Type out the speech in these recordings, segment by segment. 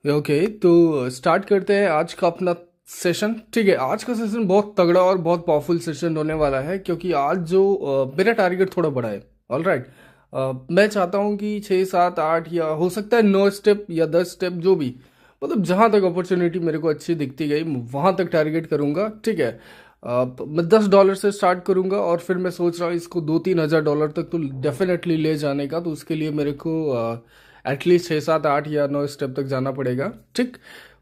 Okay, तो start करते हैं आज का अपना सेशन। ठीक है, आज का सेशन बहुत तगड़ा और बहुत पावरफुल सेशन होने वाला है, क्योंकि आज जो मेरा टारगेट थोड़ा बड़ा है। All right. मैं चाहता हूँ कि 6 7 8 या हो सकता है 9 स्टेप या 10 स्टेप, जो भी मतलब जहाँ तक अपॉर्चुनिटी मेरे को अच्छी दिखती गई वहाँ तक टारगेट करूँगा। ठीक है। मैं $10 से स्टार्ट करूँगा और फिर मैं सोच रहा हूँ इसको 2 3 हज़ार डॉलर तक तो डेफिनेटली ले जाने का। तो उसके लिए मेरे को एटलीस्ट 6 7 8 या 9 स्टेप तक जाना पड़ेगा। ठीक।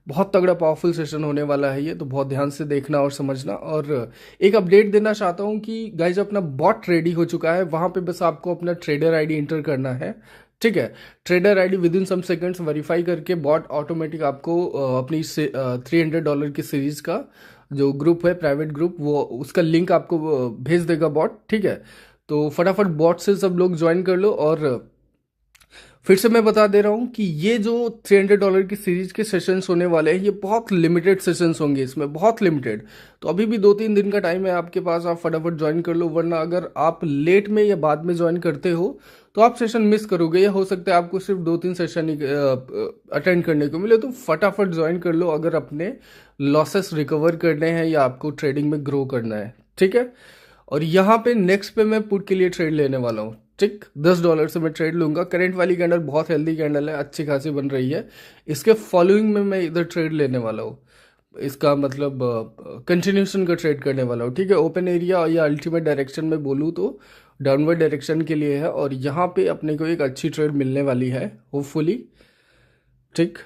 बहुत तगड़ा पावरफुल सेशन होने वाला है ये, तो बहुत ध्यान से देखना और समझना। और एक अपडेट देना चाहता हूँ कि गाइज अपना बॉट रेडी हो चुका है, वहाँ पे बस आपको अपना ट्रेडर आईडी इंटर करना है। ठीक है। Trader ID within some seconds verify करके बॉट ऑटोमेटिक आपको अपनी $300 की सीरीज का जो ग्रुप है, प्राइवेट ग्रुप, वो उसका लिंक आपको भेज देगा बॉट। ठीक है। तो फटाफट बॉट से सब लोग ज्वाइन कर लो। और फिर से मैं बता दे रहा हूँ कि ये जो $300 की सीरीज के सेशंस होने वाले हैं, ये बहुत लिमिटेड सेशंस होंगे, इसमें बहुत लिमिटेड। तो अभी भी 2 3 दिन का टाइम है आपके पास, आप फटाफट ज्वाइन कर लो, वरना अगर आप लेट में या बाद में ज्वाइन करते हो तो आप सेशन मिस करोगे, या हो सकता है आपको सिर्फ 2 3 सेशन ही अटेंड करने को मिले। तो फटाफट ज्वाइन कर लो अगर अपने लॉसेस रिकवर करने हैं या आपको ट्रेडिंग में ग्रो करना है। ठीक है। और यहाँ पे नेक्स्ट पे मैं पुट के लिए ट्रेड लेने वाला हूँ। ठीक, $10 से मैं ट्रेड लूंगा। करंट वाली कैंडल बहुत हेल्दी कैंडल है, अच्छी खासी बन रही है। इसके फॉलोइंग में मैं इधर ट्रेड लेने वाला हूँ, इसका मतलब कंटिन्यूशन का ट्रेड करने वाला हूँ। ठीक है। ओपन एरिया या अल्टीमेट डायरेक्शन में बोलूँ तो डाउनवर्ड डायरेक्शन के लिए है, और यहाँ पे अपने को एक अच्छी ट्रेड मिलने वाली है होपफुली। ठीक।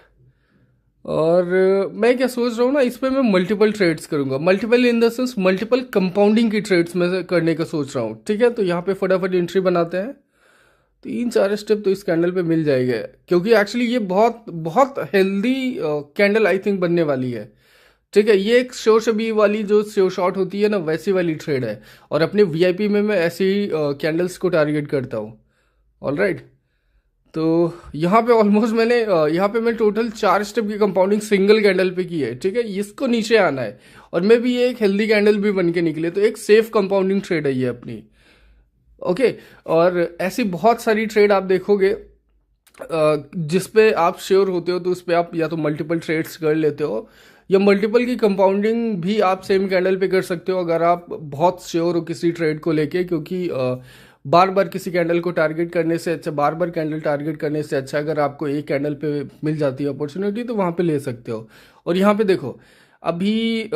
और मैं क्या सोच रहा हूँ ना, इस पे मैं मल्टीपल ट्रेड्स करूंगा, multiple in the sense multiple compounding की ट्रेड्स में से करने का सोच रहा हूँ। ठीक है। तो यहाँ पे फटाफट एंट्री बनाते हैं। 3 4 स्टेप तो इस कैंडल पे मिल जाएगा, क्योंकि एक्चुअली ये बहुत बहुत हेल्दी कैंडल आई थिंक बनने वाली है। ठीक है। ये एक शो शबी वाली जो शो शॉट होती है ना, वैसी वाली ट्रेड है। और अपने वीआईपी में मैं ऐसी कैंडल्स को टारगेट करता हूँ। All right. तो यहाँ पे ऑलमोस्ट मैंने यहाँ पे मैं टोटल 4 स्टेप की कंपाउंडिंग सिंगल कैंडल पे की है। ठीक है। इसको नीचे आना है, और मे भी ये एक हेल्दी कैंडल भी बन के निकले, तो एक सेफ कंपाउंडिंग ट्रेड है ये अपनी। ओके। और ऐसी बहुत सारी ट्रेड आप देखोगे जिस पे आप श्योर होते हो, तो उस पे आप या तो मल्टीपल ट्रेड्स कर लेते हो, या मल्टीपल की कंपाउंडिंग भी आप सेम कैंडल पे कर सकते हो अगर आप बहुत श्योर हो किसी ट्रेड को लेके। क्योंकि बार बार किसी कैंडल को टारगेट करने से अच्छा, बार बार कैंडल टारगेट करने से अच्छा, अगर आपको एक कैंडल पे मिल जाती है अपॉर्चुनिटी तो वहां पे ले सकते हो। और यहाँ पे देखो, अभी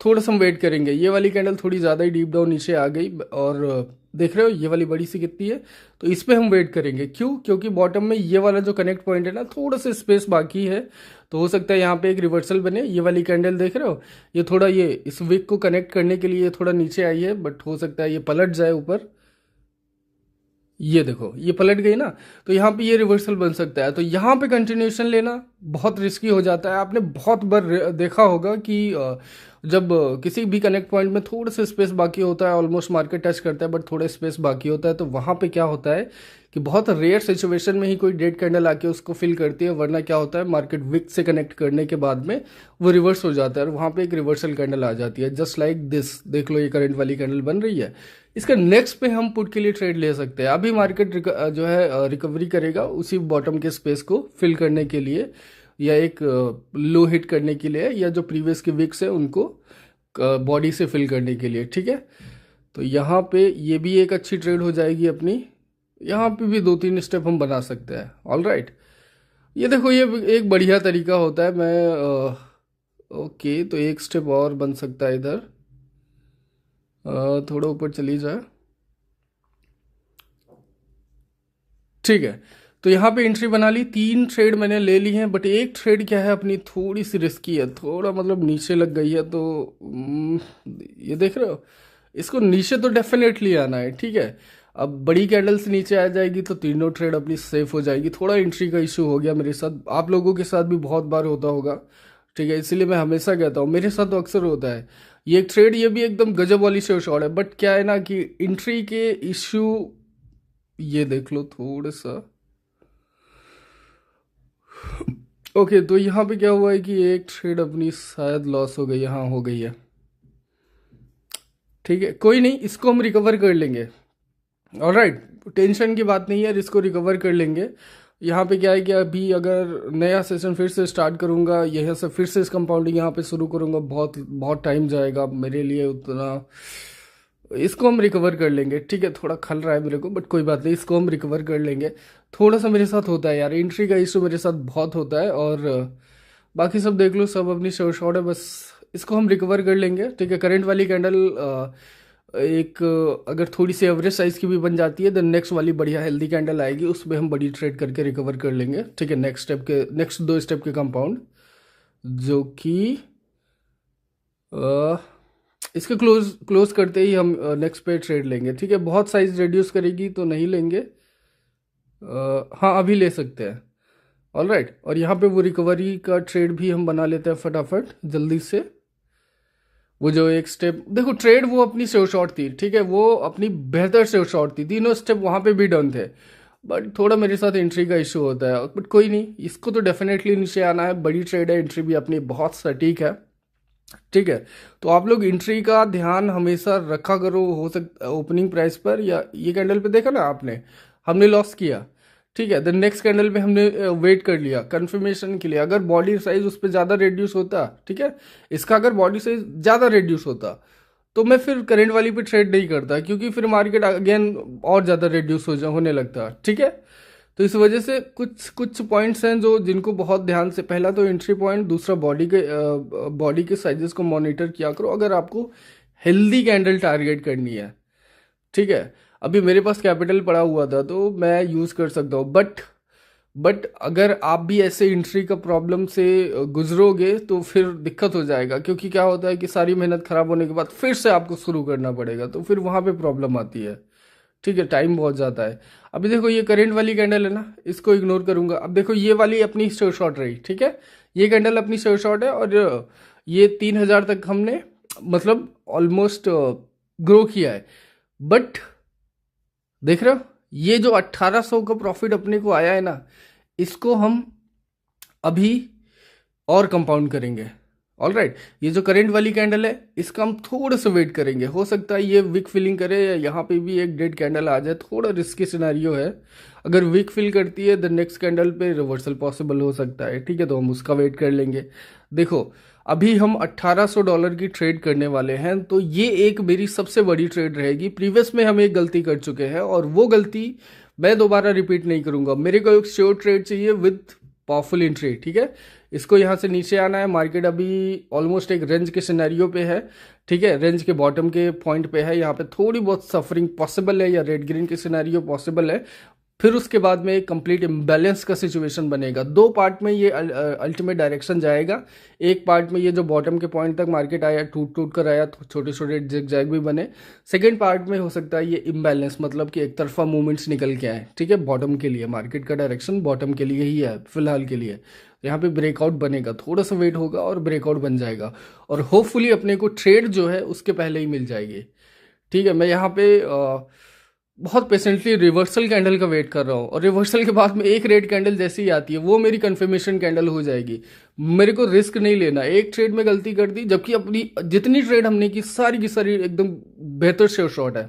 थोड़ा सा हम वेट करेंगे। ये वाली कैंडल थोड़ी ज़्यादा ही डीप डाउन नीचे आ गई, और देख रहे हो ये वाली बड़ी सी कितनी है। तो इस पे हम वेट करेंगे, क्यों? क्योंकि बॉटम में ये वाला जो कनेक्ट पॉइंट है ना, थोड़ा सा स्पेस बाकी है। तो हो सकता है यहाँ पे एक रिवर्सल बने। ये वाली कैंडल देख रहे हो, ये थोड़ा ये इस विक को कनेक्ट करने के लिए थोड़ा नीचे आई है, बट हो सकता है ये पलट जाए ऊपर। ये देखो ये पलट गई ना, तो यहाँ पे ये रिवर्सल बन सकता है। तो यहाँ पे कंटिन्यूशन लेना बहुत रिस्की हो जाता है। आपने बहुत बार देखा होगा कि जब किसी भी कनेक्ट पॉइंट में थोड़ा सा स्पेस बाकी होता है, ऑलमोस्ट मार्केट टच करता है बट थोड़ा स्पेस बाकी होता है, तो वहाँ पे क्या होता है कि बहुत रेयर सिचुएशन में ही कोई डेड कैंडल आके उसको फिल करती है, वरना क्या होता है मार्केट विक से कनेक्ट करने के बाद में वो रिवर्स हो जाता है, और वहाँ पे एक रिवर्सल कैंडल आ जाती है, जस्ट लाइक दिस। देख लो ये करंट वाली कैंडल बन रही है। इसका नेक्स्ट पे हम पुट के लिए ट्रेड ले सकते हैं। अभी मार्केट जो है रिकवरी करेगा उसी बॉटम के स्पेस को फिल करने के लिए, या एक लो हिट करने के लिए, या जो प्रीवियस के विक्स है उनको बॉडी से फिल करने के लिए। ठीक है। तो यहाँ पे ये भी एक अच्छी ट्रेड हो जाएगी अपनी। यहाँ पे भी 2 3 स्टेप हम बना सकते हैं। All right. ये देखो ये एक बढ़िया तरीका होता है। मैं ओके, तो एक स्टेप और बन सकता है इधर। थोड़ा ऊपर चली जाए। ठीक है। तो यहाँ पे एंट्री बना ली, 3 ट्रेड मैंने ले ली हैं, बट एक ट्रेड क्या है अपनी थोड़ी सी रिस्की है, थोड़ा मतलब नीचे लग गई है। तो ये देख रहे हो, इसको नीचे तो डेफिनेटली आना है। ठीक है। अब बड़ी कैंडल से नीचे आ जाएगी तो तीनों ट्रेड अपनी सेफ हो जाएगी। थोड़ा एंट्री का इशू हो गया मेरे साथ, आप लोगों के साथ भी बहुत बार होता होगा। ठीक है। इसीलिए मैं हमेशा कहता हूँ, मेरे साथ तो अक्सर होता है। ये एक ट्रेड, ये भी एकदम गजब वाली शेयर शॉट है, बट क्या है ना कि एंट्री के इशू, ये देख लो थोड़ा सा। ओके, तो यहाँ पे क्या हुआ है कि एक ट्रेड अपनी शायद लॉस हो गई है। हाँ, हो गई है। ठीक है, कोई नहीं, इसको हम रिकवर कर लेंगे। ऑलराइट, टेंशन की बात नहीं है, इसको रिकवर कर लेंगे। यहाँ पे क्या है कि अभी अगर नया सेशन फिर से स्टार्ट करूँगा, यहीं से फिर से इस कंपाउंडिंग यहाँ पे शुरू करूँगा, बहुत बहुत टाइम जाएगा मेरे लिए उतना। इसको हम रिकवर कर लेंगे, ठीक है। थोड़ा खल रहा है मेरे को, बट कोई बात नहीं, इसको हम रिकवर कर लेंगे। थोड़ा सा मेरे साथ होता है यार, एंट्री का इशू मेरे साथ बहुत होता है, और बाकी सब देख लो, सब अपनी शॉर्ट है, बस इसको हम रिकवर कर लेंगे, ठीक है। करंट वाली कैंडल एक अगर थोड़ी सी एवरेज साइज की भी बन जाती है, देन नेक्स्ट वाली बढ़िया हेल्दी कैंडल आएगी, उसमें हम बड़ी ट्रेड करके रिकवर कर लेंगे, ठीक है। नेक्स्ट 2 स्टेप के कंपाउंड, जो कि अ, इसके क्लोज क्लोज करते ही हम नेक्स्ट पे ट्रेड लेंगे, ठीक है। बहुत साइज रिड्यूस करेगी तो नहीं लेंगे, हाँ अभी ले सकते हैं, ऑल राइट। और यहाँ पे वो रिकवरी का ट्रेड भी हम बना लेते हैं फटाफट जल्दी से। वो जो एक स्टेप देखो, ट्रेड वो अपनी सेव शॉट थी, ठीक है, वो अपनी बेहतर सेव शॉट थी, तीनों स्टेप वहाँ पे भी डन थे, बट थोड़ा मेरे साथ एंट्री का इशू होता है, बट कोई नहीं, इसको तो डेफिनेटली नीचे आना है, बड़ी ट्रेड है, एंट्री भी अपनी बहुत सटीक है, ठीक है। तो आप लोग एंट्री का ध्यान हमेशा रखा करो, हो सकता ओपनिंग प्राइस पर, या ये कैंडल पे देखा ना आपने, हमने लॉस किया, ठीक है। देन नेक्स्ट कैंडल पे हमने वेट कर लिया कंफर्मेशन के लिए, अगर बॉडी साइज उस पर ज़्यादा रिड्यूस होता, ठीक है, इसका अगर बॉडी साइज ज़्यादा रिड्यूस होता तो मैं फिर करंट वाली पे ट्रेड नहीं करता, क्योंकि फिर मार्केट अगेन और ज़्यादा रिड्यूस होने लगता, ठीक है। तो इस वजह से कुछ कुछ पॉइंट्स हैं जो जिनको बहुत ध्यान से, पहला तो एंट्री पॉइंट, दूसरा बॉडी के साइजेस को मॉनिटर किया करो अगर आपको हेल्दी कैंडल टारगेट करनी है, ठीक है। अभी मेरे पास कैपिटल पड़ा हुआ था तो मैं यूज़ कर सकता हूँ, बट अगर आप भी ऐसे एंट्री का प्रॉब्लम से गुजरोगे तो फिर दिक्कत हो जाएगा, क्योंकि क्या होता है कि सारी मेहनत खराब होने के बाद फिर से आपको शुरू करना पड़ेगा, तो फिर वहाँ पे प्रॉब्लम आती है, ठीक है, टाइम बहुत जाता है। अभी देखो ये करंट वाली कैंडल है ना, इसको इग्नोर करूंगा। अब देखो ये वाली अपनी शेयर शॉर्ट रही, ठीक है, ये कैंडल अपनी शेयर शॉर्ट है, और ये 3,000 तक हमने मतलब ऑलमोस्ट ग्रो किया है, बट देख रहे हो ये जो 1,800 का प्रॉफिट अपने को आया है ना, इसको हम अभी और कंपाउंड करेंगे, ऑल राइट। ये जो करंट वाली कैंडल है इसका हम थोड़ा सा वेट करेंगे, हो सकता है ये वीक फिलिंग करे, या यहाँ पे भी एक डेड कैंडल आ जाए, थोड़ा रिस्की सिनेरियो है। अगर वीक फिल करती है द नेक्स्ट कैंडल पे रिवर्सल पॉसिबल हो सकता है, ठीक है, तो हम उसका वेट कर लेंगे। देखो अभी हम $1,800 की ट्रेड करने वाले हैं, तो ये एक मेरी सबसे बड़ी ट्रेड रहेगी। प्रीवियस में हम एक गलती कर चुके हैं, और वो गलती मैं दोबारा रिपीट नहीं करूंगा। मेरे को एक श्योर ट्रेड चाहिए विद पावरफुल एंट्री, ठीक है। इसको यहाँ से नीचे आना है, मार्केट अभी ऑलमोस्ट एक रेंज के सिनेरियो पे है, ठीक है, रेंज के बॉटम के पॉइंट पे है, यहाँ पे थोड़ी बहुत सफरिंग पॉसिबल है, या रेड ग्रीन के सिनेरियो पॉसिबल है। फिर उसके बाद में एक कंप्लीट इम्बैलेंस का सिचुएशन बनेगा, दो पार्ट में ये अल्टीमेट डायरेक्शन जाएगा। एक पार्ट में ये जो बॉटम के पॉइंट तक मार्केट आया, टूट टूट कर आया, छोटे छोटे जिगजैग भी बने। सेकेंड पार्ट में हो सकता है ये इम्बैलेंस, मतलब कि एक तरफा मूवमेंट्स निकल के आए, ठीक है, बॉटम के लिए, मार्केट का डायरेक्शन बॉटम के लिए ही है फिलहाल के लिए। यहाँ पे ब्रेकआउट बनेगा, थोड़ा सा वेट होगा और ब्रेकआउट बन जाएगा, और होपफुली अपने को ट्रेड जो है उसके पहले ही मिल जाएगी, ठीक है। मैं यहाँ पे बहुत पेशेंटली रिवर्सल कैंडल का वेट कर रहा हूँ, और रिवर्सल के बाद में एक रेड कैंडल जैसी ही आती है वो मेरी कंफर्मेशन कैंडल हो जाएगी। मेरे को रिस्क नहीं लेना, एक ट्रेड में गलती कर दी, जबकि अपनी जितनी ट्रेड हमने की सारी एकदम बेहतर शेयर शॉट है,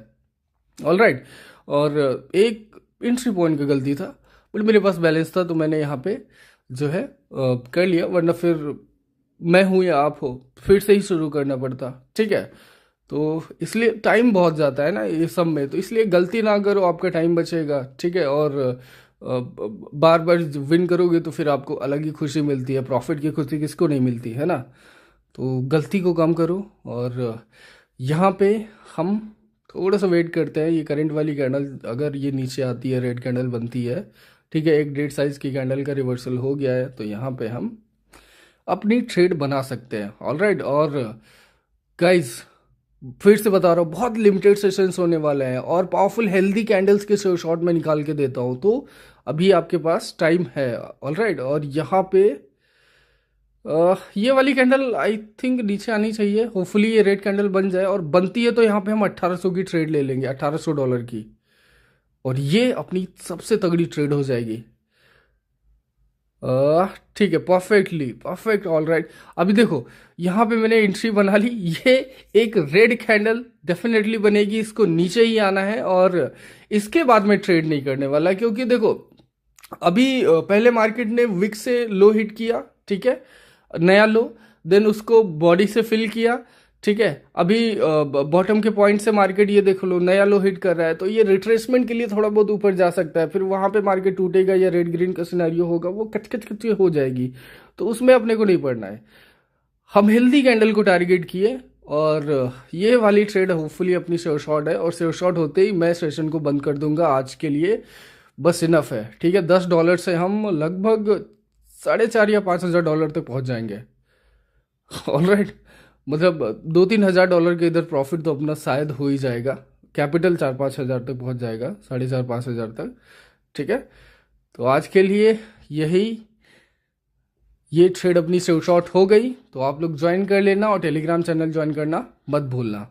ऑल राइट। और एक एंट्री पॉइंट का गलती था, बट मेरे पास बैलेंस था, तो मैंने यहाँ पे जो है कर लिया, वरना फिर मैं हूँ या आप हो फिर से ही शुरू करना पड़ता, ठीक है। तो इसलिए टाइम बहुत जाता है ना ये सब में, तो इसलिए गलती ना करो, आपका टाइम बचेगा, ठीक है। और बार बार विन करोगे तो फिर आपको अलग ही खुशी मिलती है, प्रॉफिट की खुशी किसको नहीं मिलती है ना। तो गलती को कम करो, और यहाँ पे हम थोड़ा सा वेट करते हैं। ये करंट वाली कैंडल अगर ये नीचे आती है, रेड कैंडल बनती है, ठीक है, एक डेढ़ साइज की कैंडल का रिवर्सल हो गया है, तो यहाँ पे हम अपनी ट्रेड बना सकते हैं, ऑल राइट। और गाइज फिर से बता रहा हूँ, बहुत लिमिटेड सेशंस होने वाले हैं, और पावरफुल हेल्दी कैंडल्स के शॉर्ट में निकाल के देता हूँ, तो अभी आपके पास टाइम है, ऑल राइट। और यहाँ पे ये वाली कैंडल आई थिंक नीचे आनी चाहिए, होपफुली ये रेड कैंडल बन जाए, और बनती है तो यहाँ पे हम 1,800 की ट्रेड ले लेंगे, $1,800 की, और ये अपनी सबसे तगड़ी ट्रेड हो जाएगी। ठीक है, परफेक्टली परफेक्ट, ऑल राइट। अभी देखो यहाँ पे मैंने एंट्री बना ली, ये एक रेड कैंडल डेफिनेटली बनेगी, इसको नीचे ही आना है, और इसके बाद मैं ट्रेड नहीं करने वाला, क्योंकि देखो अभी पहले मार्केट ने विक से लो हिट किया, ठीक है, नया लो, देन उसको बॉडी से फिल किया, ठीक है। अभी बॉटम के पॉइंट से मार्केट ये देख लो नया लो हिट कर रहा है, तो ये रिट्रेसमेंट के लिए थोड़ा बहुत ऊपर जा सकता है, फिर वहां पे मार्केट टूटेगा या रेड ग्रीन का सिनेरियो होगा, वो कच कच कच हो जाएगी, तो उसमें अपने को नहीं पड़ना है। हम हेल्दी कैंडल को टारगेट किए, और ये वाली ट्रेड होपफुली अपनी श्योर शॉट है, और श्योर शॉट होते ही मैं सेशन को बंद कर दूंगा आज के लिए, बस इनफ है, ठीक है। $10 से हम लगभग 4,500 या $5,000 तक पहुंच जाएंगे। ऑलराइट, मतलब 2-3 हज़ार डॉलर के इधर प्रॉफिट तो अपना शायद हो ही जाएगा, कैपिटल 4-5 हज़ार तक पहुंच जाएगा, 4,500-5,000 तक, ठीक है। तो आज के लिए यही, ये ट्रेड अपनी शॉर्ट हो गई, तो आप लोग ज्वाइन कर लेना और टेलीग्राम चैनल ज्वाइन करना मत भूलना।